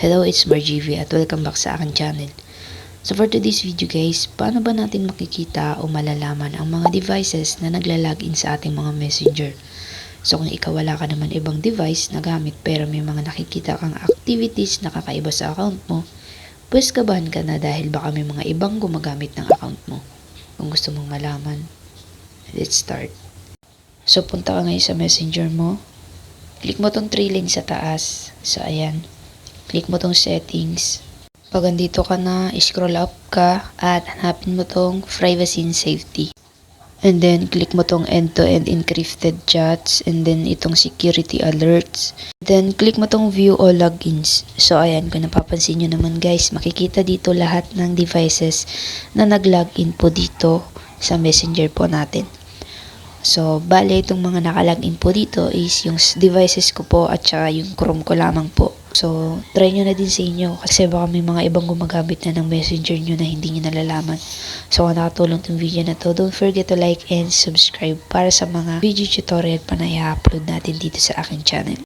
Hello, it's Margv at welcome back sa aking channel. So for today's video guys, paano ba natin makikita o malalaman ang mga devices na nagla-login sa ating mga messenger? So kung ikaw wala ka naman ibang device na gamit pero may mga nakikita kang activities na kakaiba sa account mo, pues kabahan ka na dahil baka may mga ibang gumagamit ng account mo. Kung gusto mong malaman, let's start. So punta ka ngayon sa messenger mo, click mo tong 3 lines sa taas. So ayan. Click mo tong settings. Pag andito ka na, scroll up ka at hanapin mo tong privacy and safety. And then, click mo tong end-to-end encrypted chats and then itong security alerts. Then, click mo tong view all logins. So, ayan, kung napapansin nyo naman guys, makikita dito lahat ng devices na nag-login po dito sa messenger po natin. So, bale itong mga nakalagin po dito is yung devices ko po at saka yung Chrome ko lamang po. So, try nyo na din sa inyo kasi baka may mga ibang gumagamit na ng messenger nyo na hindi nyo nalalaman. So, kung nakatulong itong video na to, don't forget to like and subscribe para sa mga video tutorial pa na i-upload natin dito sa aking channel.